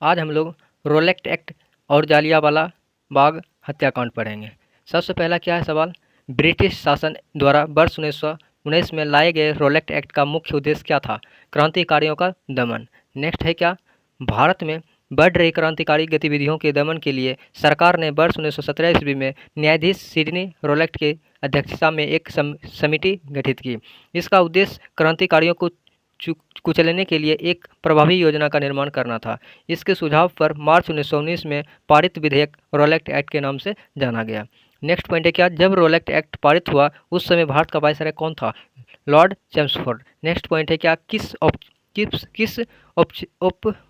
आज हम लोग रोलेक्ट एक्ट और जालियांवाला बाग हत्याकांड पढ़ेंगे। सबसे पहला क्या है सवाल, ब्रिटिश शासन द्वारा वर्ष 1919 में लाए गए रोलेक्ट एक्ट का मुख्य उद्देश्य क्या था? क्रांतिकारियों का दमन। नेक्स्ट है क्या, भारत में बढ़ रही क्रांतिकारी गतिविधियों के दमन के लिए सरकार ने वर्ष 1917 ईस्वी में न्यायाधीश सिडनी रोलेक्ट के अध्यक्षता में एक समिति गठित की। इसका उद्देश्य क्रांतिकारियों को कुचलने के लिए एक प्रभावी योजना का निर्माण करना था। इसके सुझाव पर मार्च 1919 में पारित विधेयक रोलेक्ट एक्ट के नाम से जाना गया। नेक्स्ट पॉइंट है क्या, जब रोलेक्ट एक्ट पारित हुआ उस समय भारत का वायसराय कौन था? Lord Chelmsford. नेक्स्ट पॉइंट है क्या, किस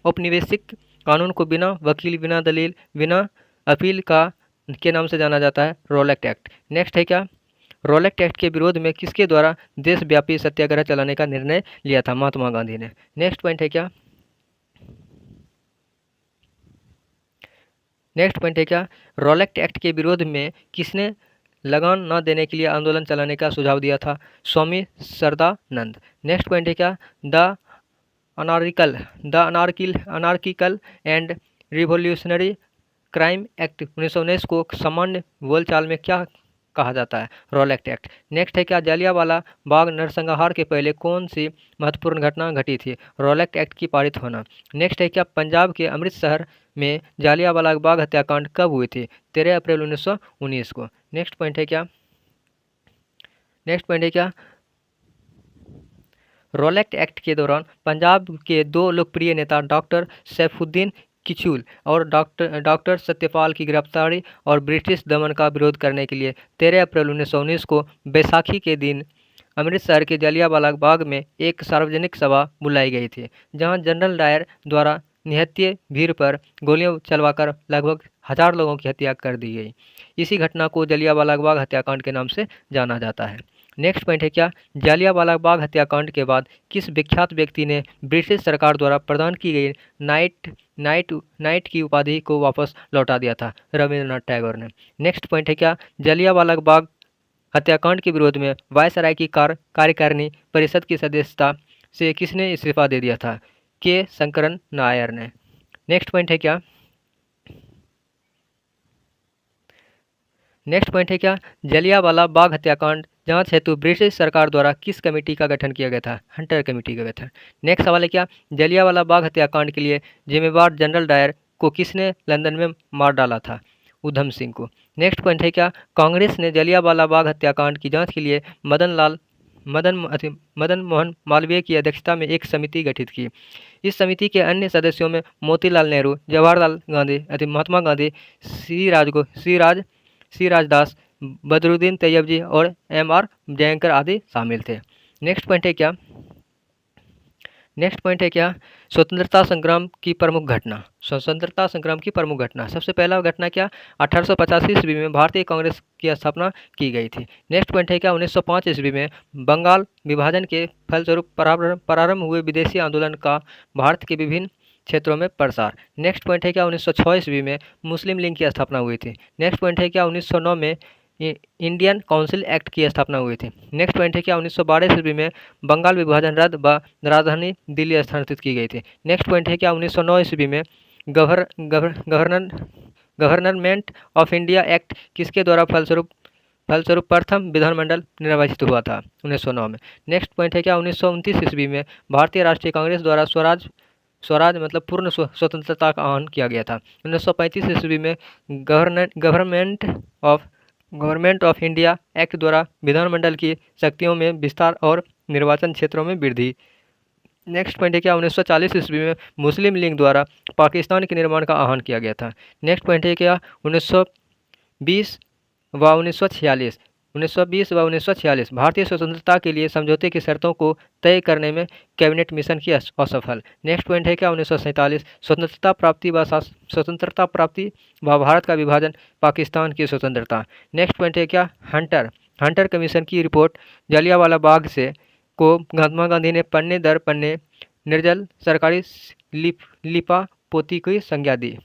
औपनिवेशिक कानून को बिना वकील, बिना दलील, बिना अपील के नाम से जाना जाता है? रोलेक्ट एक्ट। नेक्स्ट है क्या, रोलेक्ट एक्ट के विरोध में किसके द्वारा देशव्यापी सत्याग्रह चलाने का निर्णय लिया था? महात्मा गांधी ने। नेक्स्ट पॉइंट है क्या, रोलेक्ट एक्ट के विरोध में किसने लगान न देने के लिए आंदोलन चलाने का सुझाव दिया था? स्वामी श्रद्धानंद। नेक्स्ट पॉइंट है क्या, the anarchical and revolutionary crime act 1919 को सामान्य बोलचाल में क्या कहा जाता है? रोलेक्ट एक्ट। नेक्स्ट है क्या, जालियांवाला बाग नरसंहार के पहले कौन सी महत्वपूर्ण घटना घटी थी? रोलेक्ट एक्ट की पारित होना। नेक्स्ट है क्या, पंजाब के अमृतसर में जालियांवाला बाग हत्याकांड कब हुई थी? 13 अप्रैल 1919 को। नेक्स्ट पॉइंट है क्या, रोलेक्ट एक्ट के दौरान पंजाब के दो लोकप्रिय नेता डॉक्टर सैफुद्दीन किचलू और डॉक्टर सत्यपाल की गिरफ्तारी और ब्रिटिश दमन का विरोध करने के लिए 13 अप्रैल 1919 को बैसाखी के दिन अमृतसर के जालियांवाला बाग में एक सार्वजनिक सभा बुलाई गई थी, जहां जनरल डायर द्वारा निहत्थे भीड़ पर गोलियां चलवाकर लगभग 1000 लोगों की हत्या कर दी गई। इसी घटना को जालियांवाला बाग हत्याकांड के नाम से जाना जाता है। नेक्स्ट पॉइंट है क्या, जालियांवाला बाग हत्याकांड के बाद किस विख्यात व्यक्ति ने ब्रिटिश सरकार द्वारा प्रदान की गई नाइट की उपाधि को वापस लौटा दिया था? रविंद्रनाथ टैगोर ने। नेक्स्ट पॉइंट है क्या, जालियांवाला बाग हत्याकांड के विरोध में वायसराय की कार्यकारिणी परिषद की सदस्यता से किसने इस्तीफा दे दिया था? के शंकरन नायर ने। नेक्स्ट पॉइंट है क्या, जालियांवाला बाग हत्याकांड जांच हेतु ब्रिटिश सरकार द्वारा किस कमेटी का गठन किया गया था? हंटर कमेटी का गठन। नेक्स्ट सवाल है क्या, जालियांवाला बाग हत्याकांड के लिए जिम्मेवार जनरल डायर को किसने लंदन में मार डाला था? उधम सिंह को। नेक्स्ट पॉइंट है क्या, कांग्रेस ने जालियांवाला बाग हत्याकांड की जांच के लिए मदन मोहन मालवीय की अध्यक्षता में एक समिति गठित की। इस समिति के अन्य सदस्यों में मोतीलाल नेहरू, जवाहरलाल गांधी, महात्मा गांधी, सी राजदास, बदरुद्दीन तैयबजी और M.R. जयंकर आदि शामिल थे। नेक्स्ट पॉइंट है क्या, स्वतंत्रता संग्राम की प्रमुख घटना। सबसे पहला घटना क्या, 1885 ईस्वी में भारतीय कांग्रेस की स्थापना की गई थी। नेक्स्ट पॉइंट है क्या, 1905 ईस्वी में बंगाल विभाजन के फलस्वरूप प्रारंभ हुए विदेशी आंदोलन का भारत के विभिन्न क्षेत्रों में प्रसार। नेक्स्ट पॉइंट है क्या, 1906 ईस्वी में मुस्लिम लीग की स्थापना हुई थी। नेक्स्ट पॉइंट है क्या, 1909 में इंडियन काउंसिल एक्ट की स्थापना हुई थी। नेक्स्ट पॉइंट है क्या, 1912 ईस्वी में बंगाल विभाजन रद्द व राजधानी दिल्ली स्थानांतरित की गई थी। नेक्स्ट पॉइंट है क्या, 1909 ईस्वी में गवर्नमेंट ऑफ इंडिया एक्ट किसके द्वारा फलस्वरूप प्रथम विधानमंडल निर्वाचित हुआ था? 1909 में। नेक्स्ट पॉइंट है क्या, 1929 ईस्वी में भारतीय राष्ट्रीय कांग्रेस द्वारा स्वराज मतलब पूर्ण स्वतंत्रता का आह्वान किया गया था। 1935 ईस्वी में गवर्नमेंट ऑफ इंडिया एक्ट द्वारा विधानमंडल की शक्तियों में विस्तार और निर्वाचन क्षेत्रों में वृद्धि। नेक्स्ट पॉइंट है क्या, 1940 ईस्वी में मुस्लिम लीग द्वारा पाकिस्तान के निर्माण का आह्वान किया गया था। नेक्स्ट पॉइंट है क्या, 1920 व 1946 भारतीय स्वतंत्रता के लिए समझौते की शर्तों को तय करने में कैबिनेट मिशन की असफल। नेक्स्ट पॉइंट है क्या, 1947 स्वतंत्रता प्राप्ति व भारत का विभाजन, पाकिस्तान की स्वतंत्रता। नेक्स्ट पॉइंट है क्या, हंटर कमीशन की रिपोर्ट जालियांवाला बाग से को महात्मा गांधी ने पन्ने दर पन्ने निर्जल सरकारी लिपा पोती की संज्ञा दी।